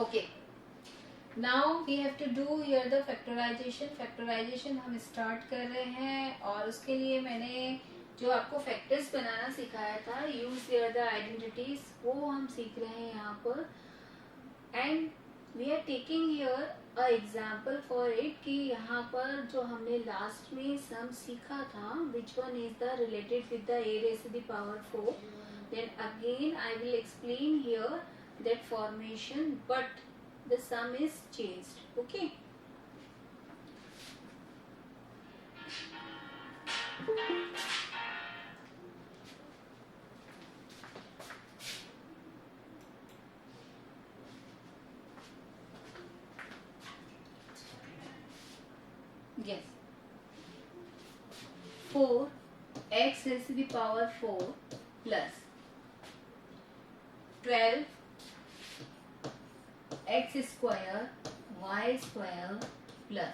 Okay, now we have to do here the factorisation हम start कर रहे हैं, और उसके लिए मैंने जो आपको फैक्टर्स बनाना सिखाया था, यूज हियर द आइडेंटिटीज, वो हम सीख रहे हैं यहाँ पर। And we are taking here a example for it कि यहाँ पर जो हमने लास्ट में सम सीखा था, विच one is the related with the a raised to the power 4, then again I will explain here that formation, but the sum is changed. Okay, yes, 4 x raised to the power 4 plus 12 x square y square plus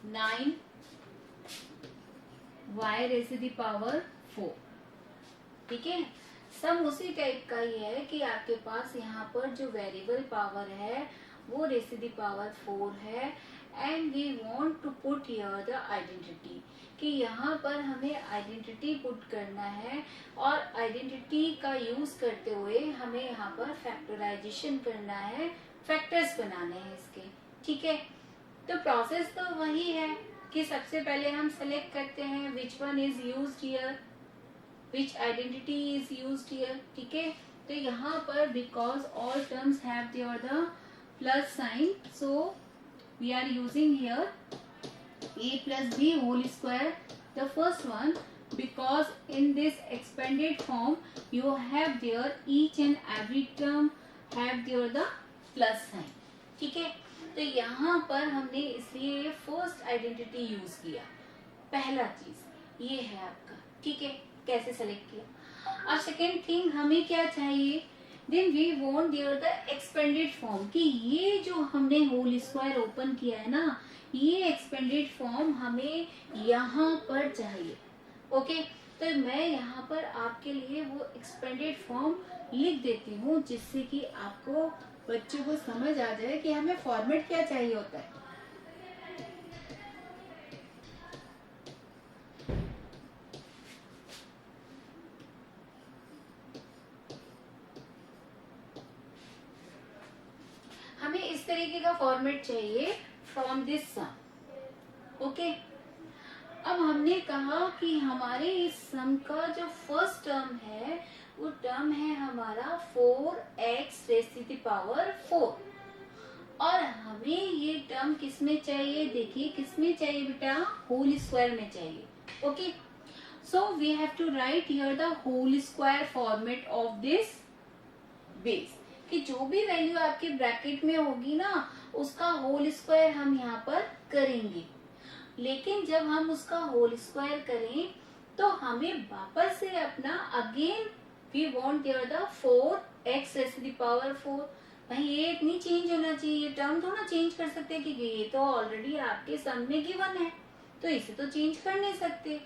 9 y raised to the power 4। ठीक है, सम उसी type का ही है कि आपके पास यहाँ पर जो वेरिएबल पावर है वो रेज़ टू द पावर 4 है, and we want to put here the identity, कि यहाँ पर हमें आइडेंटिटी पुट करना है, और आइडेंटिटी का यूज करते हुए हमें यहाँ पर फैक्टराइजेशन करना है, फैक्टर्स बनाने हैं इसके। ठीक है, तो प्रोसेस तो वही है कि सबसे पहले हम सेलेक्ट करते हैं which one is used here, which identity is used here. ठीक है, तो यहाँ पर because all terms have there the plus sign, so we are using here a plus b whole square, the first one, because in this expanded form you have there each and every term have there the plus sign। ठीक है, तो यहाँ पर हमने इसलिए first identity use किया, पहला चीज ये है आपका। ठीक है, कैसे सेलेक्ट किया। अब सेकेंड थिंग हमें क्या चाहिए, then we want there the expanded form, कि ये जो हमने होल स्क्वायर ओपन किया है ना, ये एक्सपेंडेड फॉर्म हमें यहाँ पर चाहिए। ओके, तो मैं यहाँ पर आपके लिए वो एक्सपेंडेड फॉर्म लिख देती हूँ, जिससे कि आपको बच्चों को समझ आ जाए कि हमें फॉर्मेट क्या चाहिए होता है। हमें इस तरीके का फॉर्मेट चाहिए फ्रॉम दिस सम। ओके, अब हमने कहा कि हमारे इस सम का जो फर्स्ट टर्म है वो टर्म है हमारा 4x raise to the power 4, और हमें ये टर्म किस में चाहिए, देखिए किस में चाहिए बेटा, होल स्क्वायर में चाहिए। Okay, so we have to write here the whole square format of this base, कि जो भी वैल्यू आपके ब्रैकेट में होगी ना उसका होल स्क्वायर हम यहाँ पर करेंगे। लेकिन जब हम उसका होल स्क्वायर करें तो हमें वापस से अपना again we want there the 4x raise to the power 4। भाई ये इतनी चेंज होना चाहिए, टर्म थोड़ा चेंज कर सकते हैं, क्योंकि ये तो ऑलरेडी आपके सम में गिवन है, तो इसे तो चेंज कर नहीं सकते।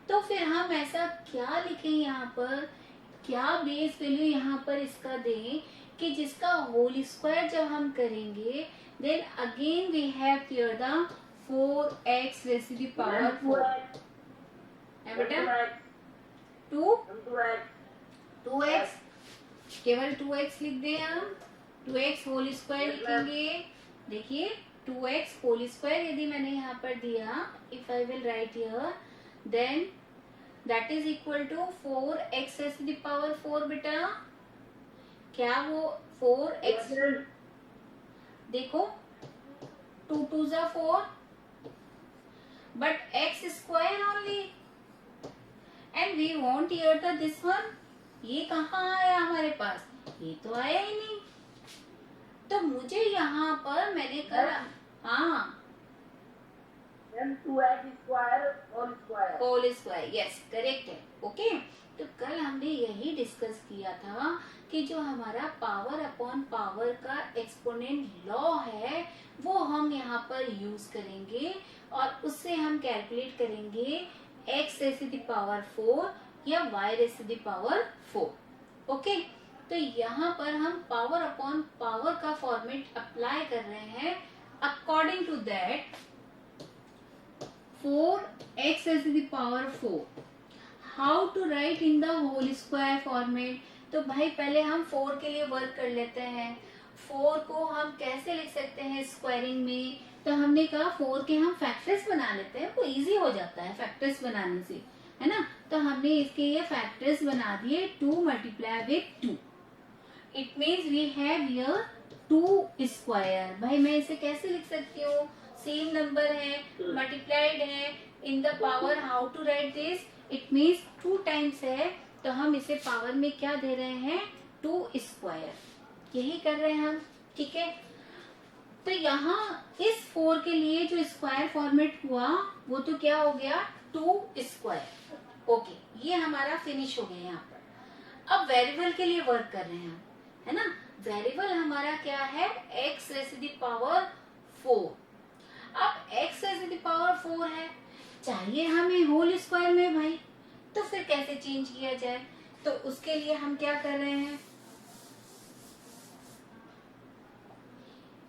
तो फिर हम ऐसा क्या लिखें यहाँ पर, क्या बेस वैल्यू यहाँ पर इसका दें कि जिसका होल स्क्वायर जब हम करेंगे then again we have here the 4x raise to the power 4 है बेटा, 2x, केवल 2x लिख दें हम, 2x होल स्क्वायर लिखेंगे। देखिए 2x होल स्क्वायर यदि मैंने यहाँ पर दिया, if I will write here, then that is equal to 4x raise to the power 4। बेटा क्या वो 4x, देखो 2 2 जा 4, but x square only, and we want here the this one. ये कहाँ आया हमारे पास, ये तो आया ही नहीं। तो मुझे यहाँ पर मैंने करा, हाँ होल स्क्वायर, यस करेक्ट है। ओके, तो कल हमने यही डिस्कस किया था कि जो हमारा पावर अपॉन पावर का एक्सपोनेंट लॉ है वो हम यहाँ पर यूज करेंगे, और उससे हम कैलकुलेट करेंगे x raise to the power 4 या y raise to the power 4। Okay, तो यहाँ पर हम पावर अपॉन पावर का फॉर्मेट अप्लाई कर रहे हैं। According to that 4x as the power 4, how to write in the whole square format. तो भाई पहले हम 4 के लिए वर्क कर लेते हैं। 4 को हम कैसे लिख सकते हैं स्क्वायरिंग में, तो हमने कहा 4 के हम फैक्टर्स बना लेते हैं, वो इजी हो जाता है फैक्टर्स बनाने से, है ना। तो हमने इसके ये फैक्टर्स बना दिए 2 multiply with 2, it means we have here 2 square. भाई मैं इसे कैसे लिख सकती हूँ, सेम नंबर है, मल्टीप्लाइड है in the power, how to write this, it means 2 times है, तो हम इसे पावर में क्या दे रहे हैं, 2 स्क्वायर, यही कर रहे हैं हम, ठीक है। तो यहाँ इस 4 के लिए जो स्क्वायर फॉर्मेट हुआ वो तो क्या हो गया, 2 स्क्वायर। ओके, ये हमारा फिनिश हो गया यहाँ पर। अब वेरिएबल के लिए वर्क कर रहे हैं हम, है ना। वेरिएबल हमारा क्या है, x raise to the power 4। अब x raise to the power 4 है, चाहिए हमें होल स्क्वायर में भाई, तो फिर कैसे चेंज किया जाए, तो उसके लिए हम क्या कर रहे हैं,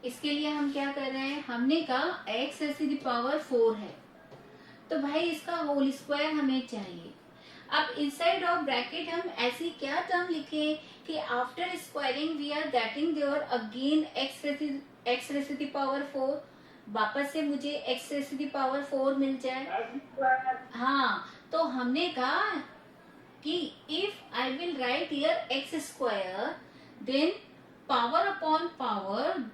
इसके लिए हम क्या कर रहे हैं, हमने कहा x raise to the power 4 है, तो भाई इसका होल स्क्वायर हमें चाहिए। अब इनसाइड ऑफ ब्रैकेट हम ऐसी क्या टर्म लिखे कि after squaring we are getting there again x raise to the power 4, वापस से मुझे x raise to the power 4 मिल जाए। हाँ, तो हमने कहा कि if I will write here x square then power upon power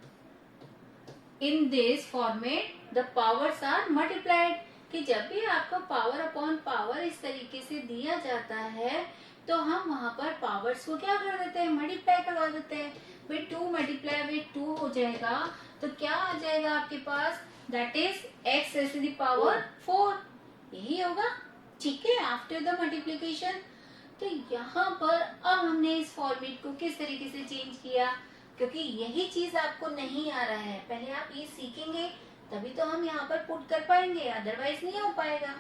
in this format the powers are multiplied, कि जब भी आपको पावर अपॉन पावर इस तरीके से दिया जाता है तो हम वहां पर पावर्स को क्या कर देते हैं, मल्टीप्लाई करवा देते हैं। फिर 2 मल्टीप्लाई विथ 2 हो जाएगा, तो क्या आ जाएगा आपके पास, that is x raise to the power 4, यही होगा, ठीक है, आफ्टर द मल्टीप्लीकेशन। तो यहाँ पर अब हमने इस फॉर्मेट को किस तरीके से चेंज किया, क्योंकि यही चीज आपको नहीं आ रहा है, पहले आप ये सीखेंगे तभी तो हम यहाँ पर पुट कर पाएंगे, अदरवाइज नहीं हो पाएगा।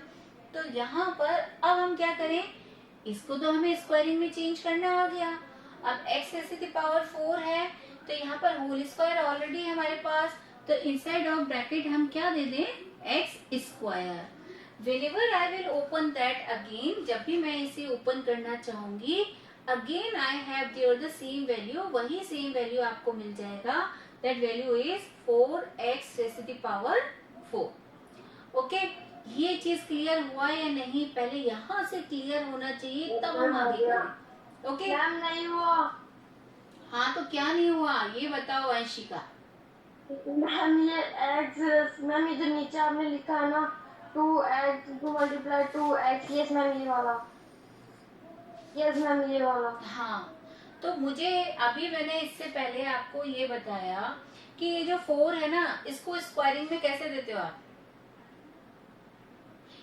तो यहाँ पर अब हम क्या करें, इसको तो हमें स्क्वायरिंग में चेंज करना आ गया। अब x raise to the power 4 है, तो यहाँ पर होल स्क्वायर ऑलरेडी हमारे पास, तो इनसाइड ऑफ ब्रैकेट हम क्या दे दें, x square. Whenever I will open that again, जब भी मैं इसे ओपन करना चाहूंगी, again I have there the same value, वही सेम वैल्यू आपको मिल जाएगा, that value is 4x raise to the power 4। Okay, ये चीज क्लियर हुआ या नहीं, पहले यहाँ से क्लियर होना चाहिए तब हम आगे करें। ओके, नहीं हुआ। हाँ तो क्या नहीं हुआ ये बताओ अंशिका। मैम ये x, मैम ये जो नीचे आपने लिखा है ना 2x 2 multiply 2x, yes ma'am ये वाला, यस मैम ये वाला। हाँ, तो मुझे अभी मैंने इससे पहले आपको ये बताया कि ये जो 4 है ना, इसको स्क्वायरिंग में कैसे देते हो आप।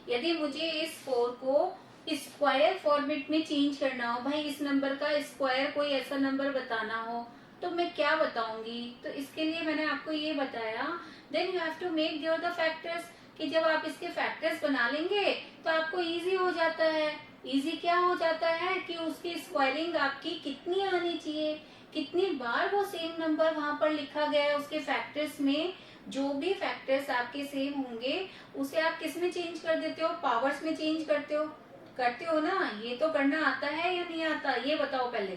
यदि मुझे इस 4 को स्क्वायर फॉर्मेट में चेंज करना हो, भाई इस नंबर का स्क्वायर कोई ऐसा नंबर बताना हो, तो मैं क्या बताऊंगी, तो इसके लिए मैंने आपको ये बताया, then you have to make there the factors, कि जब आप इसके फैक्टर्स बना लेंगे तो आपको इजी हो जाता है। इजी क्या हो जाता है कि उसकी स्क्वायरिंग आपकी कितनी आनी चाहिए, कितनी बार वो सेम नंबर वहां पर लिखा गया है, उसके फैक्टर्स में जो भी फैक्टर्स आपके सेम होंगे उसे आप किस में चेंज कर देते हो, पावर्स में चेंज करते हो ना। ये तो करना आता है या नहीं आता, ये बताओ पहले।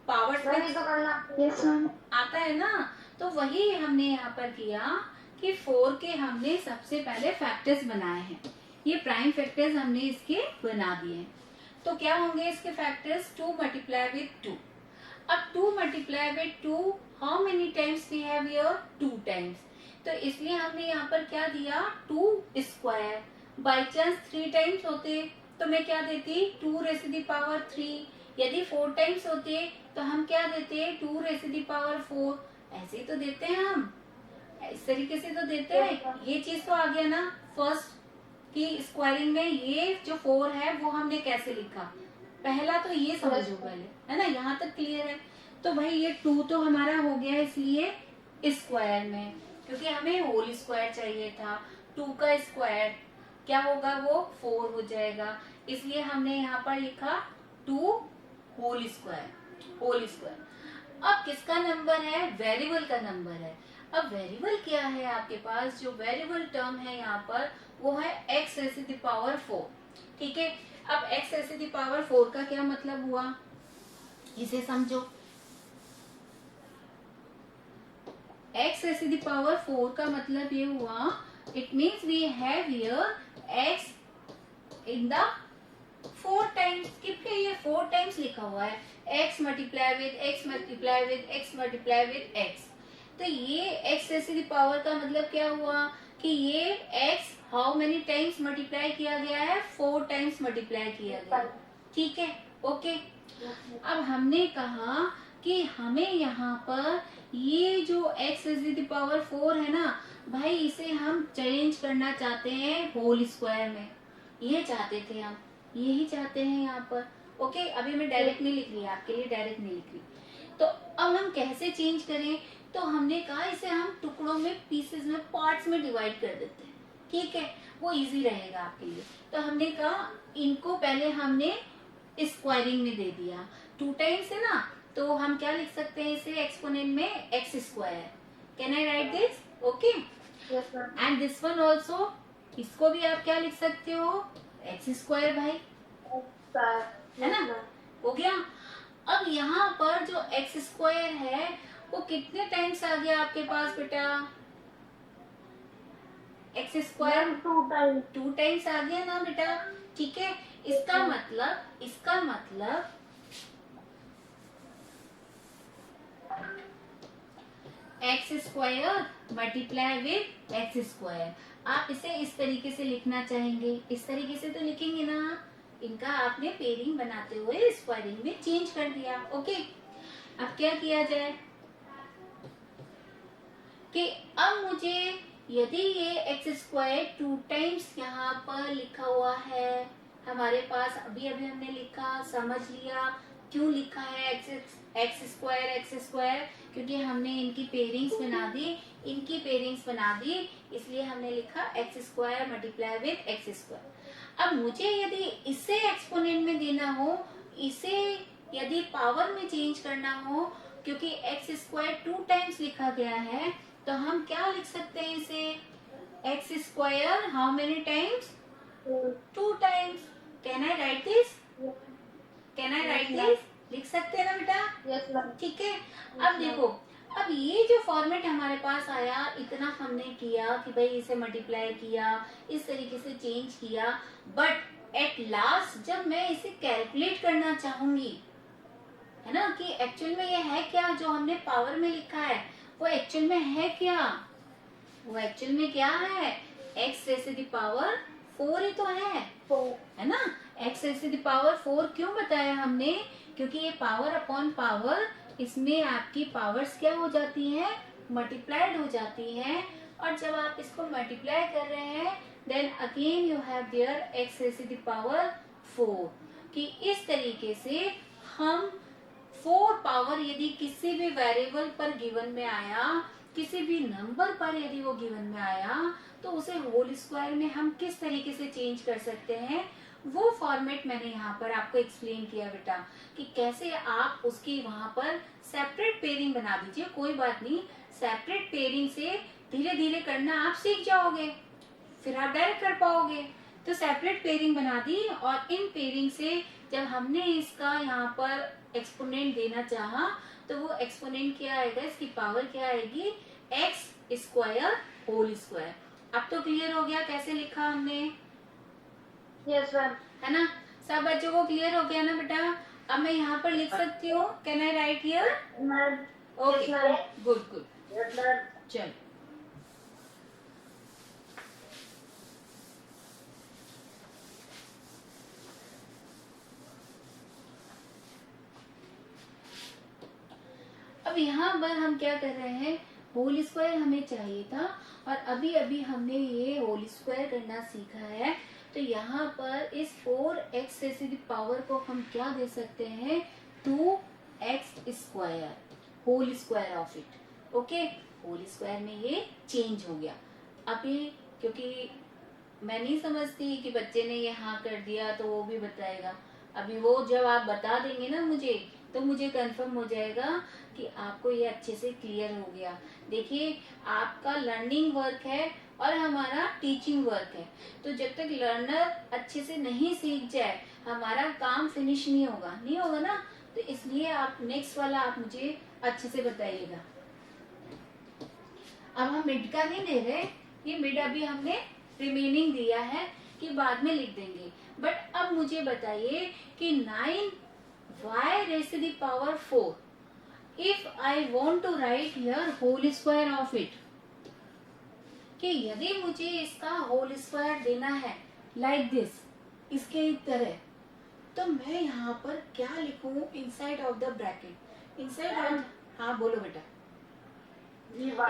पावर्स में तो करना आता है ना, तो वही हमने यहाँ पर किया कि 4 के हमने सबसे पहले फैक्टर्स बनाए हैं, ये प्राइम फैक्टर्स हमने इसके बना दिए हैं। तो क्या होंगे इसके फैक्टर्स, 2 मल्टीप्लाई विथ 2। अब 2 multiply with 2, how many times we have here, 2 times, तो इसलिए हमने यहाँ पर क्या दिया, 2 स्क्वायर। बाई चांस 3 टाइम्स होते तो मैं क्या देती, 2 रेज़ टू द पावर 3। यदि 4 टाइम्स होते तो हम क्या देते, 2 रेज़ टू द पावर 4। ऐसे ही तो देते हैं हम, इस तरीके से तो देते हैं। ये चीज तो आ गया ना फर्स्ट, कि स्क्वायरिंग में ये जो 4 है वो हमने कैसे लिखा, पहला तो ये समझो पहले, है ना, यहाँ तक क्लियर है। तो भाई ये 2 तो हमारा हो गया इसलिए स्क्वायर में, क्योंकि हमें होल स्क्वायर चाहिए था। 2 का स्क्वायर क्या होगा, वो 4 हो जाएगा, इसलिए हमने यहाँ पर लिखा 2 होल स्क्वायर। Whole square. अब किसका नंबर है? वेरिएबल का नंबर है। अब वेरिएबल क्या है आपके पास? जो वेरिएबल टर्म है यहाँ पर वो है x raise to the power 4। ठीक है, अब x raise to the power 4 का क्या मतलब हुआ, इसे समझो। x raise to the power 4 का मतलब ये हुआ, it means we have here x in the 4 times, क्योंकि ये 4 टाइम्स लिखा हुआ है, x multiply with x multiply with x multiply with x। तो ये x raise to the power का मतलब क्या हुआ कि ये x how many times multiply किया गया है? 4 टाइम्स मल्टीप्लाई किया गया। ठीक है, ओके। अब हमने कहा कि हमें यहाँ पर ये जो x raise to the power 4 है ना भाई, इसे हम चेंज करना चाहते हैं होल स्क्वायर में। ये चाहते थे हम, यही चाहते हैं यहाँ पर। ओके, अभी मैं डायरेक्ट नहीं लिख रही, आपके लिए डायरेक्ट नहीं लिख रही। तो अब हम कैसे चेंज करें? तो हमने कहा इसे हम टुकड़ों में, पीसेस में, पार्ट्स में डिवाइड कर देते हैं। ठीक है, वो इजी रहेगा आपके लिए। तो हमने कहा इनको पहले हमने स्क्वायरिंग में दे दिया, 2 टाइम्स है ना, तो हम क्या लिख सकते हैं इसे एक्सपोनेंट में x square. Can I right this? Okay, and this one also, इसको भी आप क्या लिख सकते हो? x स्क्वायर भाई, है ना, हो गया। अब यहाँ पर जो x स्क्वायर है वो कितने टाइम्स आ गया आपके पास बेटा? x स्क्वायर 2 टाइम्स आ गया ना बेटा। ठीक है, इसका मतलब x square multiply with x square. आप इसे इस तरीके से लिखना चाहेंगे, इस तरीके से तो लिखेंगे ना। इनका आपने पेयरिंग बनाते हुए स्क्वायरिंग में चेंज कर दिया। ओके, अब क्या किया जाए कि अब मुझे, यदि ये एक्स स्क्वायर 2 टाइम्स यहाँ पर लिखा हुआ है हमारे पास, अभी अभी हमने लिखा, समझ लिया क्यों लिखा है एक्स स्क्वायर, क्योंकि हमने इनकी पेयरिंग्स बना दी, इसलिए हमने लिखा x square multiply with x square. अब मुझे यदि इसे एक्सपोनेंट में देना हो, इसे यदि पावर में चेंज करना हो, क्योंकि एक्स स्क्वायर 2 टाइम्स लिखा गया है, तो हम क्या लिख सकते हैं इसे? X square how many times? 2 times. Can I right this? लिख सकते हैं ना बेटा? ठीक है, अब देखो, अब ये जो फॉर्मेट हमारे पास आया, इतना हमने किया कि भाई इसे मल्टीप्लाई किया, इस तरीके से चेंज किया, बट एट लास्ट जब मैं इसे कैलकुलेट करना चाहूंगी, है ना, कि एक्चुअल में ये है क्या जो हमने पावर में लिखा है, वो एक्चुअल में है क्या? वो एक्चुअल में क्या है? x raise to the power 4 ही तो है ना। x raise to the power 4 क्यों बताया हमने? क्योंकि ये पावर अपॉन पावर, इसमें आपकी पावर्स क्या हो जाती हैं? मल्टीप्लाइड हो जाती हैं। और जब आप इसको मल्टीप्लाई कर रहे हैं, then again you have there x raise to the power 4। कि इस तरीके से हम 4 पावर यदि किसी भी वेरिएबल पर गिवन में आया, किसी भी नंबर पर यदि वो गिवन में आया, तो उसे होल स्क्वायर में हम किस तरीके से चेंज कर सकते हैं, वो फॉर्मेट मैंने यहाँ पर आपको एक्सप्लेन किया बेटा, कि कैसे आप उसकी वहां पर सेपरेट पेयरिंग बना दीजिए। कोई बात नहीं, सेपरेट पेयरिंग से धीरे धीरे करना आप सीख जाओगे, फिर आप डायरेक्ट कर पाओगे। तो सेपरेट पेयरिंग बना दी, और इन पेयरिंग से जब हमने इसका यहाँ पर एक्सपोनेंट देना चाहा, तो वो एक्सपोनेंट क्या आएगा, इसकी पावर क्या आएगी? X square whole square. अब तो क्लियर हो गया कैसे लिखा हमने? Yes ma'am. है ना, सब बच्चों को क्लियर हो गया ना बेटा? अब मैं यहाँ पर लिख सकती हूँ, can I right here? Okay, good. चलो, अब यहाँ पर हम क्या कर रहे हैं, होल स्क्वायर हमें चाहिए था, और अभी अभी हमने ये होल स्क्वायर करना सीखा है। तो यहाँ पर इस 4x raise to the power को हम क्या दे सकते हैं? 2x square, whole square of it. Okay, whole square में ये चेंज हो गया। अभी क्योंकि मैं नहीं समझती कि बच्चे ने ये हाँ कर दिया तो वो भी बताएगा, अभी वो जब आप बता देंगे ना मुझे, तो मुझे कंफर्म हो जाएगा कि आपको ये अच्छे से क्लियर हो गया। देखिए, आपका लर्निंग वर्क है और हमारा टीचिंग वर्क है, तो जब तक लर्नर अच्छे से नहीं सीख जाए हमारा काम फिनिश नहीं होगा ना। तो इसलिए आप नेक्स्ट वाला आप मुझे अच्छे से बताइएगा। अब हम मिड का नहीं दे रहे, ये मिड अभी हमने रिमेनिंग दिया है कि बाद में लिख देंगे। बट अब मुझे बताइए कि 9y raised to the power 4, if I want to write here whole square of it, कि यदि मुझे इसका होल स्क्वायर देना है लाइक दिस, इसके तरह, तो मैं यहाँ पर क्या लिखूं inside of the bracket, inside of, हाँ बोलो बेटा।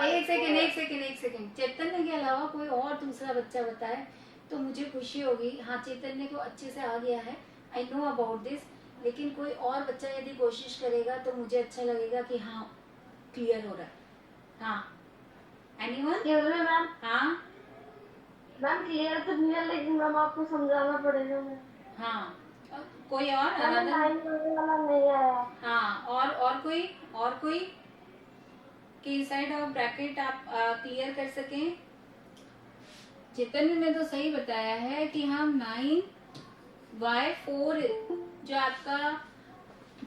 एक सेकेंड, चैतन्य के अलावा कोई और दूसरा बच्चा बताए तो मुझे खुशी होगी। हाँ, चैतन्य को अच्छे से आ गया है, आई नो अबाउट दिस, लेकिन कोई और बच्चा यदि कोशिश करेगा तो मुझे अच्छा लगेगा कि हाँ क्लियर हो रहा है। हाँ, एनीवन? मैम, हाँ मैम क्लियर तो क्लियर, लेकिन मैम आपको समझाना पड़ेगा। मैम हाँ, कोई और? लाइन वाला नहीं आया। हाँ, और कोई कि साइड ऑफ ब्रैकेट आप क्लियर कर सकें। चैतन्य ने तो सही बताया है कि हम 9y4 जो आपका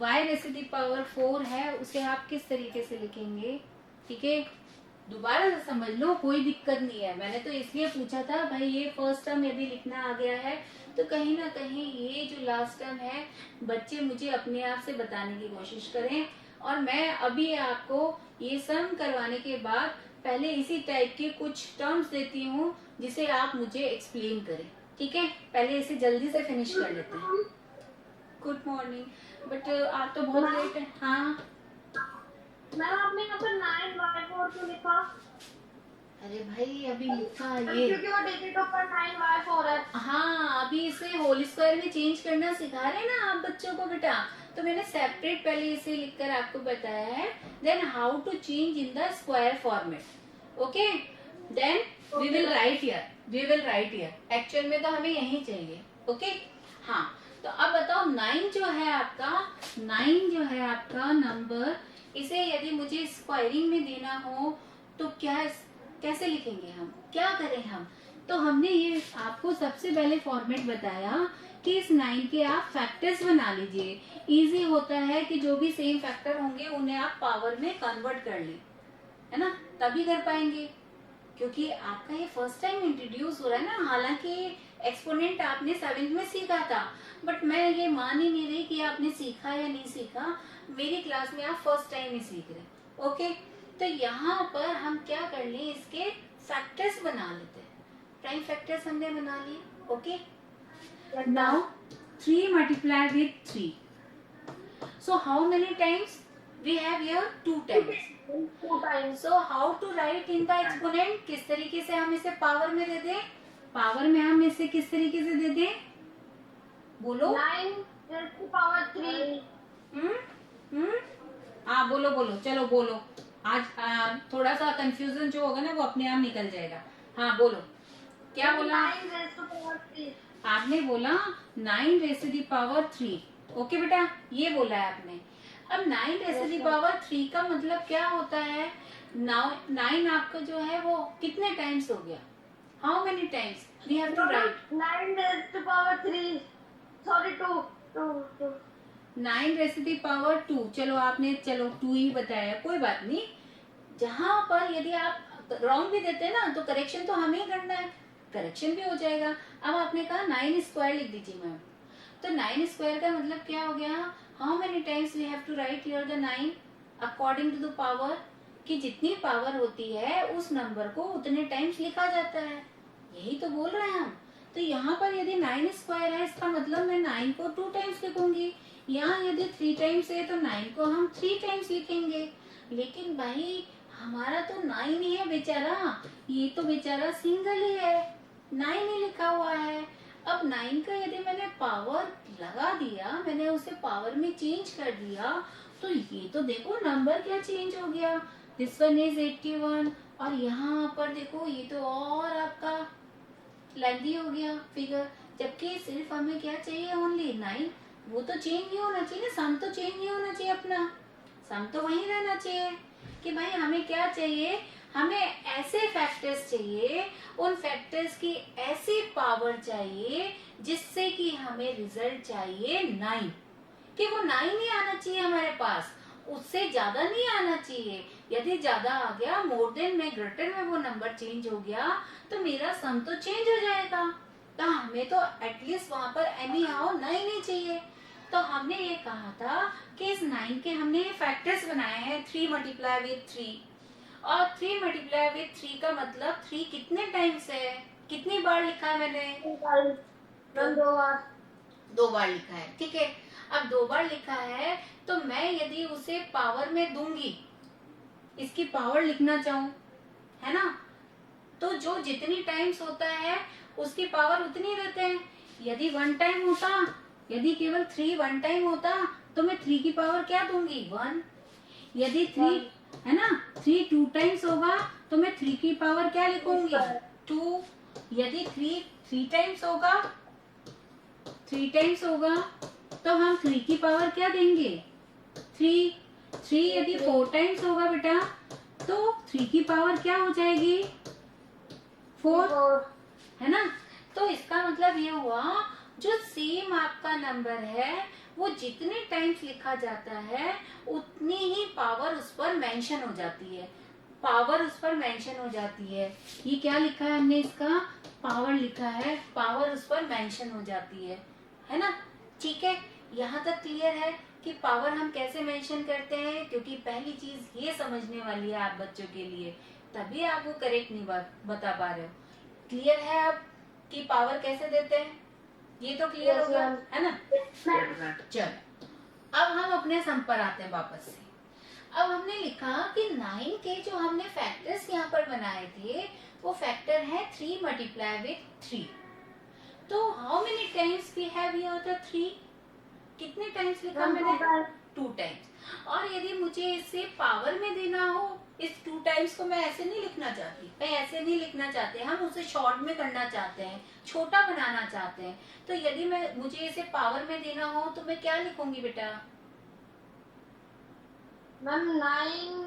y raise to the power 4 है उसे आप किस तरीके से लिखेंगे, ठीक है? दोबारा से समझ लो, कोई दिक्कत नहीं है। मैंने तो इसलिए पूछा था भाई, ये फर्स्ट टर्म यदि लिखना आ गया है तो कहीं ना कहीं ये जो लास्ट टर्म है बच्चे मुझे अपने आप से बताने की कोशिश करें, और मैं अभी आपको ये सम करवाने के बाद पहले इसी टाइप के कुछ टर्म्स देती हूँ जिसे आप मुझे एक्सप्लेन करें, ठीक है? पहले इसे जल्दी से फिनिश कर लेते हैं। Good morning. बट आप तो बहुत लेट है। हाँ मैम, आपने यहाँ पर 9y4 क्यों लिखा? अरे भाई, अभी लिखा ये, क्योंकि वो डिजिट ऊपर 9y4 है। हाँ, अभी इसे होल स्क्वायर में चेंज करना सिखा रहे हैं ना आप बच्चों को बेटा, तो मैंने सेपरेट पहले इसे लिखकर आपको बताया है। Then how to change in the square format, okay? Then we will write here, actual में तो हमें यही चाहिए, ओके? हाँ, तो अब बताओ 9 जो है आपका नंबर, इसे यदि मुझे स्क्वायरिंग में देना हो तो कैसे लिखेंगे हम, क्या करें हम? तो हमने ये आपको सबसे पहले फॉर्मेट बताया कि इस 9 के आप फैक्टर्स बना लीजिए। इजी होता है कि जो भी सेम फैक्टर होंगे उन्हें आप पावर में कन्वर्ट कर लें, है ना? तभी कर पाएंगे, क्योंकि आपका ये फर्स्ट टाइम इंट्रोड्यूस हो रहा है ना। हालांकि एक्सपोनेंट आपने 7th में सीखा था, बट मैं ये मान ही नहीं रही कि आपने सीखा या नहीं सीखा। मेरी क्लास में आप फर्स्ट टाइम ही सीख रहे, ओके? तो यहाँ पर हम क्या कर लें, इसके फैक्टर्स बना लेते हैं। प्राइम फैक्टर्स हमने बना लिए, okay? Now 3 multiplied with 3. So how many times we have here? 2 times. 2 times. So how to write in the exponent? किस तरीके से हम इसे पावर में दे दें? पावर में हम इसे किस तरीके से दे दें? बोलो। 9 raised to power 3. हाँ, बोलो, चलो बोलो। आज थोड़ा सा कंफ्यूजन जो होगा ना वो अपने आप निकल जाएगा। हाँ बोलो, क्या बोला? 9 raised to power 3. आपने बोला 9 raise to the power 3, okay बेटा, ये बोला है आपने। अब 9 रेज़ टू द पावर 3 का मतलब क्या होता है? 9 आपका जो है वो कितने टाइम्स हो गया? How many times we have to write? 9 raised to power 3. Sorry, 2. 9 raise to the power 2। चलो आपने 2 ही बताया, कोई बात नहीं। जहां पर यदि आप रॉन्ग भी देते हैं ना तो करेक्शन तो हमें ही करना है, करेक्शन भी हो जाएगा। अब आपने कहा 9 स्क्वायर लिख दीजिए मैम, तो 9 स्क्वायर का मतलब क्या हो गया? How many times we have to write here the 9 according to the power, कि जितनी पावर होती है उस नंबर को उतने टाइम्स लिखा जाता है, यही तो बोल रहे हैं हम। तो यहाँ पर यदि 9 स्क्वायर है इसका मतलब मैं 9 को 2 टाइम्स लिखूंगी, यहाँ यदि 3 टाइम्स है तो 9 को हम 3 टाइम्स लिखेंगे। लेकिन भाई हमारा तो 9 ही है बेचारा, ये तो बेचारा सिंगल ही है, 9 ही लिखा हुआ है। अब 9 का यदि मैंने पावर लगा दिया, मैंने उसे पावर में चेंज कर दिया, तो ये तो देखो नंबर क्या चेंज हो गया। दिस वन इज 81, और यहाँ पर देखो ये तो और आपका लेंथी हो गया फिगर, जबकि सिर्फ हमें क्या चाहिए? ओनली 9। वो तो चेंज नहीं होना चाहिए ना, सम तो चेंज नहीं होना चाहिए अपना, सम तो वही रहना चाहिए कि भाई हमें क्या चाहिए, हमें ऐसे फैक्टर्स चाहिए, उन फैक्टर्स की ऐसी पावर चाहिए जिससे कि हमें रिजल्ट चाहिए 9, कि वो 9 ही आना चाहिए हमारे पास, उससे ज्यादा नहीं आना चाहिए। यदि ज्यादा आ गया, मोर देन में, ग्रेटर में वो नंबर चेंज हो गया, तो मेरा सम तो चेंज हो जाएगा। तो हमें तो एटलीस्ट वहां पर एनी हाउ 9 नहीं चाहिए। तो हमने ये कहा था कि इस 9 के हमने फैक्टर्स बनाए हैं, 3 मल्टीप्लाई विथ 3, और 3 मल्टीप्लाई विथ 3 का मतलब 3 कितने टाइम्स है, कितनी बार लिखा है मैंने, मैम 2 बार। 2 बार लिखा है, ठीक है। अब 2 बार लिखा है, तो मैं यदि उसे पावर में दूंगी, इसकी पावर लिखना चाहूं, है ना, तो जो जितनी टाइम्स होता है उसकी पावर उतनी रहते हैं। यदि 1 टाइम होता, यदि केवल 3 1 टाइम होता, तो मैं 3 की पावर क्या दूंगी, 1। यदि 3, है ना, 3 2 टाइम्स होगा, तो मैं 3 की पावर क्या लिखूंगी, 2। यदि 3 3 टाइम्स होगा, 3 टाइम्स होगा, तो हम 3 की पावर क्या देंगे, 3। 3 यदि 4 टाइम्स होगा बेटा, तो 3 की पावर क्या हो जाएगी, 4, है ना। तो इसका मतलब ये हुआ, जो सेम आपका नंबर है वो जितने टाइम्स लिखा जाता है उतनी ही पावर उस पर मेंशन हो जाती है, पावर उस पर मेंशन हो जाती है। ये क्या लिखा है हमने, इसका पावर लिखा है, पावर उस पर मेंशन हो जाती है ना। ठीक है, यहाँ तक क्लियर है कि पावर हम कैसे मेंशन करते हैं, क्योंकि पहली चीज ये समझने वाली है आप बच्चों के लिए, तभी आप वो करेक्ट नहीं बता पा रहे हो। क्लियर है अब कि पावर कैसे देते हैं, ये तो क्लियर हो गया, है ना। चलो अब हम अपने सम पर आते हैं वापस से। अब हमने लिखा कि 9 के जो हमने फैक्टर्स यहाँ पर बनाए थे, वो फैक्टर है 3 मल्टीप्लाई विथ 3। तो how many times we have here the 3, कितने टाइम्स लिखा मैंने, 2 टाइम्स। और यदि मुझे इसे पावर में देना हो, इस 2 टाइम्स को मैं ऐसे नहीं लिखना चाहती, मैं ऐसे नहीं लिखना चाहते, हम उसे शॉर्ट में करना चाहते हैं, छोटा बनाना चाहते हैं। तो यदि मुझे इसे पावर में देना हो, तो मैं क्या लिखूंगी बेटा, मैम 9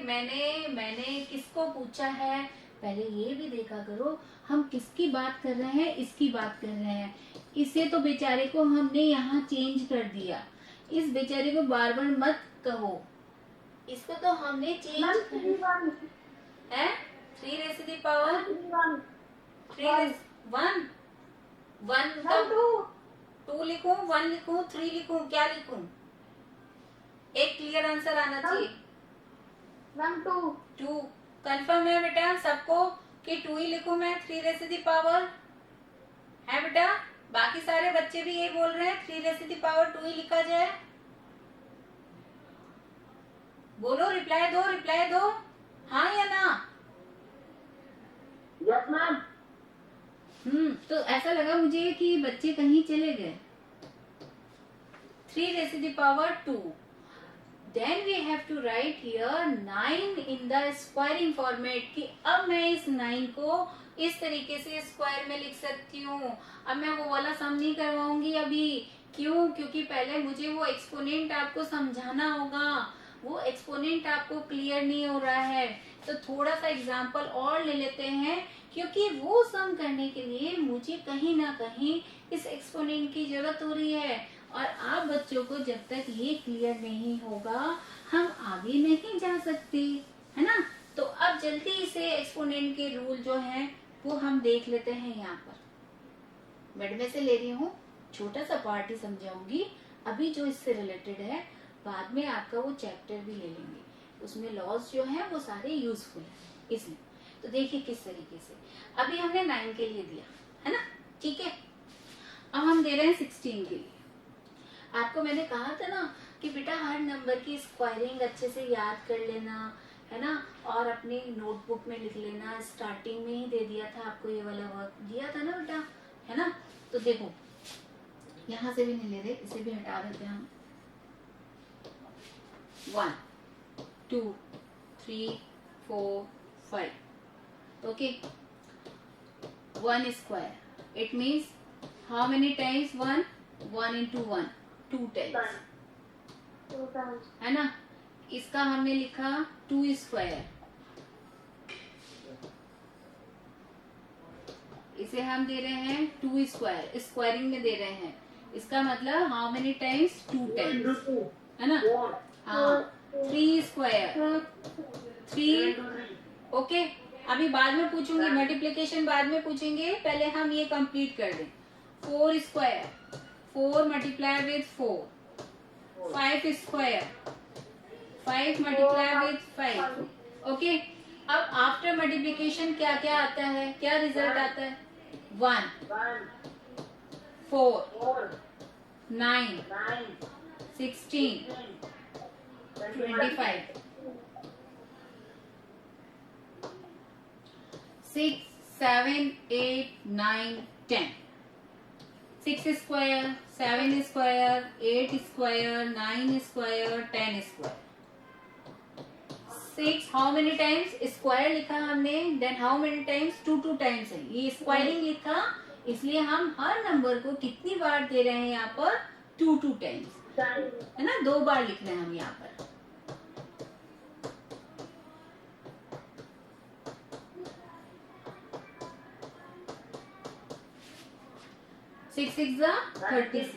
मैंने किसको पूछा है, पहले ये भी देखा करो हम किसकी बात कर रहे हैं, इसकी बात कर रहे हैं। इसे तो बेचारे को हमने यहाँ चेंज कर दिया, इस बेचारे को बार बार मत कहो, इसको तो हमने चेंज है, 3 रेज़ टू द पावर 3 1 1 2 लिखूं, 1 लिखूं, 3 लिखूं, क्या लिखूं, एक क्लियर आंसर आना चाहिए। मैम 2 कंफर्म है बेटा सबको कि 2 ही लिखूं मैं, 3 रेज़ टू द पावर, है बेटा। बाकी सारे बच्चे भी ये बोल रहे हैं 3 रेज़ टू द पावर 2 ही लिखा जाए, बोलो, रिप्लाई दो, हाँ या ना। Yes ma'am. तो ऐसा लगा मुझे कि बच्चे कहीं चले गए। 3 raise to the power 2, then we have to write here 9 in the squaring format, कि अब मैं इस 9 को इस तरीके से स्क्वायर में लिख सकती हूँ। अब मैं वो वाला सम नहीं करवाऊंगी अभी, क्यों, क्योंकि पहले मुझे वो एक्सपोनेंट आपको समझाना होगा, वो एक्सपोनेंट आपको क्लियर नहीं हो रहा है। तो थोड़ा सा एग्जाम्पल और ले लेते हैं, क्योंकि वो सम करने के लिए मुझे कहीं ना कहीं इस एक्सपोनेंट की जरूरत हो रही है, और आप बच्चों को जब तक ये क्लियर नहीं होगा हम आगे नहीं जा सकते, है ना। तो अब जल्दी से एक्सपोनेंट के रूल जो हैं वो हम देख लेते हैं। यहाँ पर बेड में से ले रही हूँ, छोटा सा पार्ट ही समझाऊंगी अभी जो इससे रिलेटेड है, बाद में आपका वो चैप्टर भी ले लेंगे, उसमें लॉज जो है वो सारे यूजफुल है इसलिए। तो देखिए किस तरीके से, अभी हमने 9 के लिए दिया है ना, ठीक है। अब हम दे रहे हैं 16 के लिए। आपको मैंने कहा था ना कि बेटा हर नंबर की स्क्वायरिंग अच्छे से याद कर लेना, है ना, और अपनी नोटबुक में लिख लेना। स्टार्टिंग में ही दे दिया था आपको, ये वाला वर्क दिया था ना बेटा, है ना। तो देखो यहाँ से भी नहीं ले रहे, इसे भी हटा देते हैं हम। 1 2 3 4 5, okay. 1 square it means how many times 1? 1 into 1, 2 times, 2 times. है ना। इसका हमने लिखा 2 स्क्वायर, इसे हम दे रहे हैं 2 स्क्वायर, स्क्वायरिंग में दे रहे हैं। इसका मतलब हाउ मेनी टाइम्स? 2 टाइम्स, है ना। हाँ, 3 स्क्वायर, 3। ओके, अभी बाद में पूछूंगी, मल्टीप्लिकेशन बाद में पूछेंगे, पहले हम ये कंप्लीट कर दें। 4 square, 4 multiply with 4, 5 square, 5 multiply with 5। Okay, अब आफ्टर मल्टीप्लिकेशन क्या क्या आता है, क्या रिजल्ट आता है? 1, 4, 9, 16, 25, 6, 7, 8, 9, 10। 6 square, 7 square, 8 square, 9 square, 10 square. 6 how many times? Square लिखा हमने, then how many times? 2 times है, ये स्क्वायरिंग लिखा, इसलिए हम हर नंबर को कितनी बार दे रहे हैं यहाँ पर? 2 टाइम्स, है ना, 2 बार लिख रहे हैं हम यहाँ पर। 6 6 36,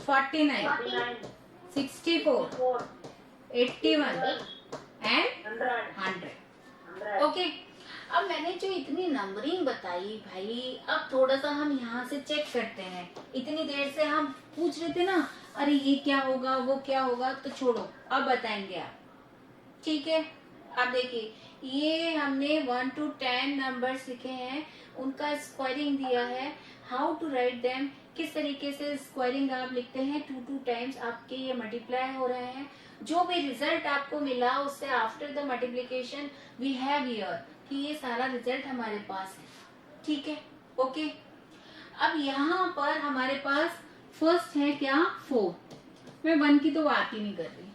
49, 64, 81 एंड 100। ओके, अब मैंने जो इतनी नंबरिंग बताई भाई, अब थोड़ा सा हम यहाँ से चेक करते हैं। इतनी देर से हम पूछ रहे थे ना, अरे ये क्या होगा, वो क्या होगा, तो छोड़ो, अब बताएंगे आप, ठीक है। अब देखिए, ये हमने 1 to 10 नंबर सीखे हैं, उनका स्क्वायरिंग दिया है, हाउ टू राइट देम, किस तरीके से स्क्वायरिंग आप लिखते हैं। 2 टाइम्स आपके ये मल्टीप्लाई हो रहे हैं, जो भी रिजल्ट आपको मिला उससे after the multiplication we have here, कि ये सारा रिजल्ट हमारे पास है, ठीक है। ओके, अब यहाँ पर हमारे पास फर्स्ट है क्या? 4। मैं 1 की तो बात ही नहीं कर रही,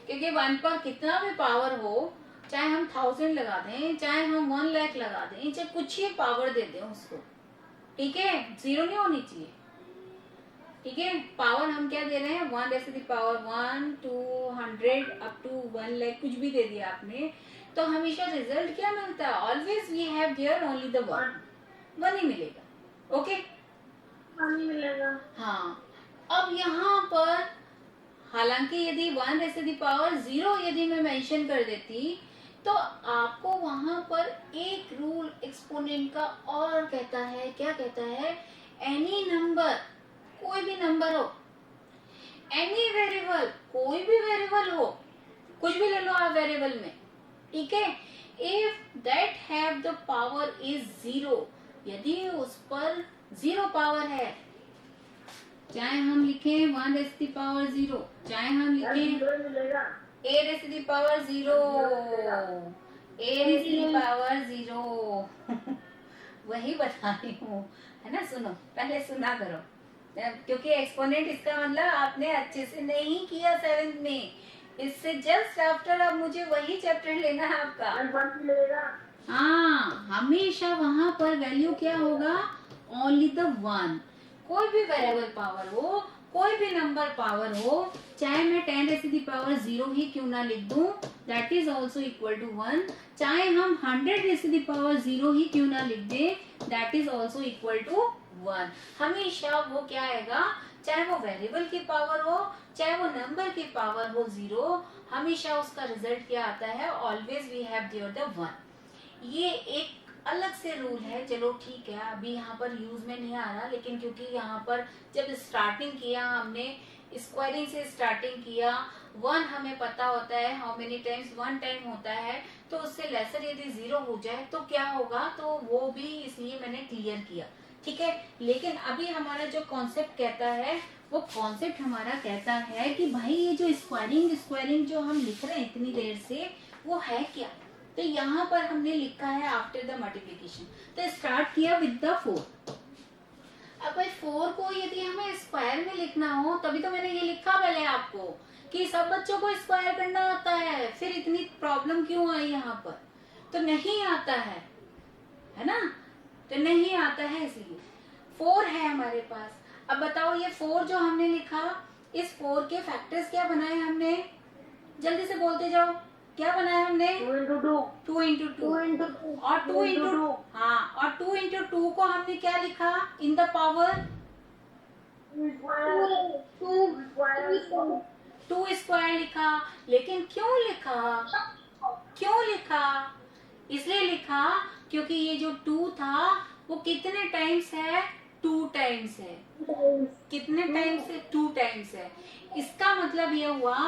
क्योंकि 1 पर कितना भी पावर हो, चाहे हम 1000 लगा दें, चाहे हम 1 लाख लगा दें, चाहे कुछ ही पावर दे दें उसको, ठीक है, 0 नहीं होनी चाहिए, ठीक है। पावर हम क्या दे रहे हैं? 1 raised to the power 1 to 100 up to 1 lakh, कुछ भी दे दिया आपने, तो हमेशा रिजल्ट क्या मिलता है? Always we have there only the 1 ही मिलेगा। ओके, 1 ही मिलेगा। हाँ, अब यहाँ पर हालांकि यदि 1 raised to the power 0 यदि मैं मेंशन कर देती, तो आपको वहां पर एक रूल एक्सपोनेंट का और कहता है, क्या कहता है? एनी नंबर, कोई भी नंबर हो, एनी वेरिएबल, कोई भी वेरिएबल हो, कुछ भी ले लो आप वेरिएबल में, ठीक है, if that have the power is 0, यदि उस पर 0 पावर है, चाहे हम लिखें 1 raised to the power 0, चाहे हम लिखें a raised to the power 0, a raised to the power 0 वही बता रही हूँ, है ना। सुनो, पहले सुना करो, क्योंकि एक्सपोनेंट इसका मतलब आपने अच्छे से नहीं किया 7th में, इससे जस्ट आफ्टर अब मुझे वही चैप्टर लेना है आपका। हाँ, हमेशा वहां पर वैल्यू क्या होगा? Only the 1। कोई भी वेरिएबल पावर हो, कोई भी नंबर पावर हो, चाहे मैं 10 raised to the power 0 ही क्यों ना लिख दूं, that is also equal to 1। चाहे हम 100 raised to the power 0 ही क्यों ना लिख दें, that is also equal to 1। हमेशा वो क्या आएगा, चाहे वो वेरिएबल की पावर हो, चाहे वो नंबर की पावर हो 0, हमेशा उसका रिजल्ट क्या आता है? Always we have there the 1। ये एक अलग से रूल है, चलो ठीक है, अभी यहाँ पर यूज में नहीं आ रहा, लेकिन क्योंकि यहाँ पर जब स्टार्टिंग किया हमने, स्क्वायरिंग से स्टार्टिंग किया, 1 हमें पता होता है हाउ मेनी टाइम्स 1 टाइम होता है, तो उससे लेसर यदि 0 हो जाए तो क्या होगा, तो वो भी इसलिए मैंने क्लियर किया, ठीक है। लेकिन अभी हमारा जो कॉन्सेप्ट कहता है, वो कॉन्सेप्ट हमारा कहता है कि भाई ये जो स्क्वायरिंग जो हम लिख रहे हैं इतनी देर से, वो है क्या? तो यहाँ पर हमने लिखा है आफ्टर द मल्टीप्लिकेशन, तो स्टार्ट किया विद द 4। अब भाई 4 को यदि हमें स्क्वायर में लिखना हो, तभी तो मैंने ये लिखा पहले आपको कि सब बच्चों को स्क्वायर करना आता है, फिर इतनी प्रॉब्लम क्यों आई यहाँ पर? तो नहीं आता है ना, तो नहीं आता है इसलिए 4 है हमारे पास। अब बताओ ये 4 जो हमने लिखा, इस 4 के फैक्टर्स क्या बनाए हमने, जल्दी से बोलते जाओ, क्या बनाया हमने? 2 into 2 2 into 2 2 into 2 और 2 into 2, हाँ, और 2 into 2 को हमने क्या लिखा इन द पावर 2 स्क्वायर लिखा। लेकिन क्यों लिखा? इसलिए लिखा क्योंकि ये जो 2 था वो कितने टाइम्स है? 2 टाइम्स है। कितने टाइम्स है? 2 टाइम्स है। इसका मतलब ये हुआ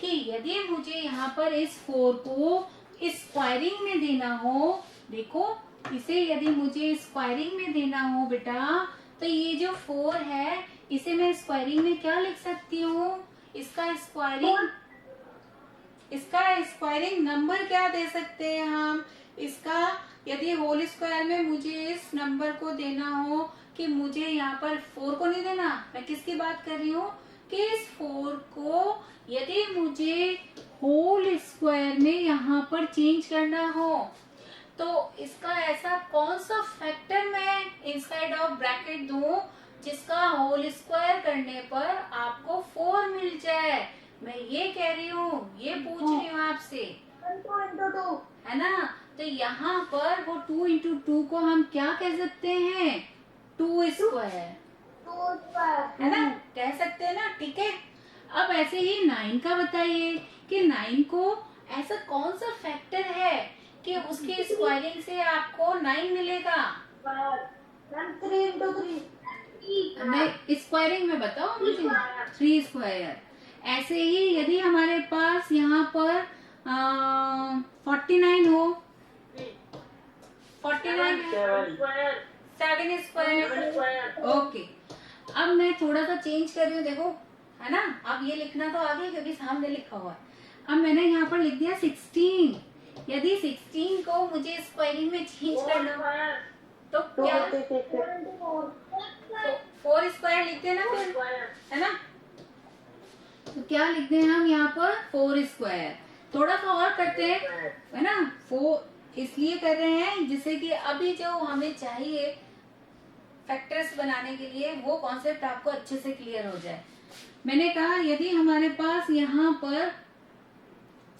कि यदि मुझे यहाँ पर इस 4 को स्क्वायरिंग में देना हो, देखो इसे यदि मुझे स्क्वायरिंग में देना हो बेटा, तो ये जो 4 है इसे मैं स्क्वायरिंग में क्या लिख सकती हूँ? इसका स्क्वायरिंग नंबर क्या दे सकते हैं हम? इसका यदि होल स्क्वायर में मुझे इस नंबर को देना हो कि मुझे यहाँ पर 4 को नहीं देना, मैं किसकी बात कर रही हूँ कि इस 4 को यदि मुझे होल स्क्वायर में यहाँ पर चेंज करना हो, तो इसका ऐसा कौन सा फैक्टर मैं इनसाइड ऑफ ब्रैकेट दूं जिसका होल स्क्वायर करने पर आपको 4 मिल जाए? मैं ये कह रही हूँ, ये पूछ रही हूँ आपसे, 2 into 2 है ना? तो यहाँ पर वो 2 into 2 को हम क्या कह सकते हैं? 2 स्क्वायर, 2 square है ना? कह सकते हैं ना, ठीक है। अब ऐसे ही 9 का बताइए कि 9 को ऐसा कौन सा फैक्टर है कि उसकी स्क्वायरिंग से आपको 9 मिलेगा? 3 into 3 नहीं, स्क्वायरिंग में बताओ मुझे। 3 स्क्वायर। ऐसे ही यदि हमारे पास यहाँ पर 49 हो, 49 है, 7 स्क्वायर। ओके, अब मैं थोड़ा सा चेंज कर रही हूँ, देखो, है ना? अब ये लिखना तो आ गया क्योंकि सामने लिखा हुआ है। अब मैंने यहाँ पर लिख दिया 16। यदि 16 को मुझे स्क्वायरिंग में चेंज करना तो क्या? 4 स्क्वायर लिखते हैं ना फिर, है ना? तो क्या लिखते हैं हम यहाँ पर? 4 स्क्वायर। थोड़ा सा और करते हैं, है ना? 4 इसलिए कर रहे हैं जिससे कि अभी जो हमें चाहिए फैक्टर्स बनाने के लिए वो कॉन्सेप्ट आपको अच्छे से क्लियर हो जाए। मैंने कहा यदि हमारे पास यहाँ पर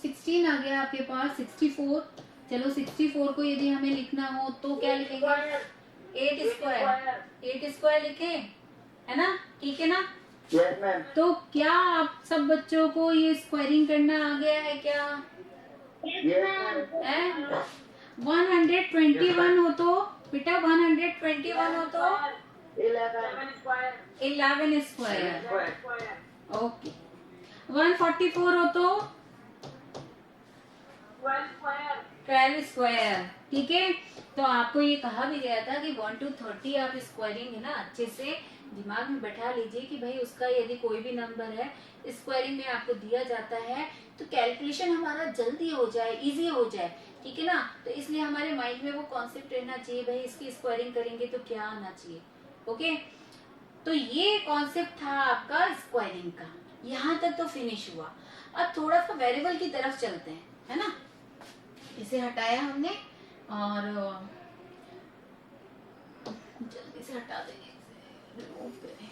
16 आ गया, आपके पास 64, चलो 64 को यदि हमें लिखना हो तो क्या लिखेंगे? 8 स्क्वायर। 8 स्क्वायर लिखे, है ना? ठीक है ना? Yes, ma'am. तो क्या आप सब बच्चों को ये स्क्वायरिंग करना आ गया है क्या? है? 121 हो तो बेटा, 121 हो तो 11 स्क्वायर। ओके, 144 हो तो 12 स्क्वायर। ठीक है, तो आपको ये कहा भी गया था कि 1 to 30 आप स्क्वायरिंग है ना अच्छे से दिमाग में बैठा लीजिए कि भाई उसका यदि कोई भी नंबर है स्क्वायरिंग में आपको दिया जाता है तो कैलकुलेशन हमारा जल्दी हो जाए, इजी हो जाए, ठीक है ना? तो इसलिए हमारे माइंड में वो कॉन्सेप्ट रहना चाहिए, भाई इसकी स्क्वायरिंग करेंगे तो क्या आना चाहिए। ओके, तो ये कॉन्सेप्ट था आपका स्क्वायरिंग का, यहाँ तक तो फिनिश हुआ। अब थोड़ा सा वेरिएबल की तरफ चलते हैं, है ना? इसे हटाया हमने और जल्दी से हटा देंगे, रिमूव करें।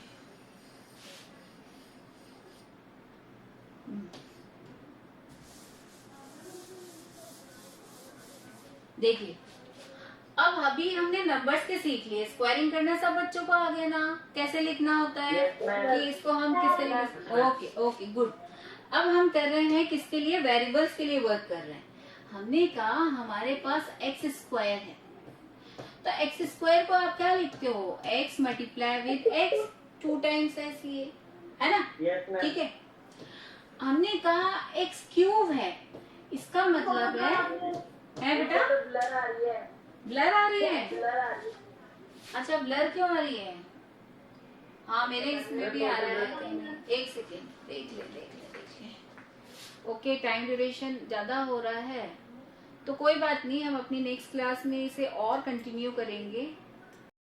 देखिए, अब अभी हमने नंबर्स के सीख लिए, स्क्वायरिंग करना सब बच्चों को आ गया ना, कैसे लिखना होता है कि इसको हम किससे लिख। Okay okay, good. अब हम कर रहे हैं किसके लिए? वेरिएबल्स के लिए वर्क कर रहे हैं। हमने कहा हमारे पास एक्स स्क्वायर है, तो एक्स स्क्वायर को आप क्या लिखते हो? X multiply with x, 2 times ऐसी है ना? ठीक है। हमने कहा एक्स क्यूब है, इसका मतलब है बेटा, ब्लर आ रही है। अच्छा, ब्लर क्यों आ रही है? हाँ, मेरे इसमें भी आ रहा है कहीं। एक सेकेंड, देख ले। ओके, टाइम ड्यूरेशन ज्यादा हो रहा है तो कोई बात नहीं, हम अपनी नेक्स्ट क्लास में इसे और कंटिन्यू करेंगे।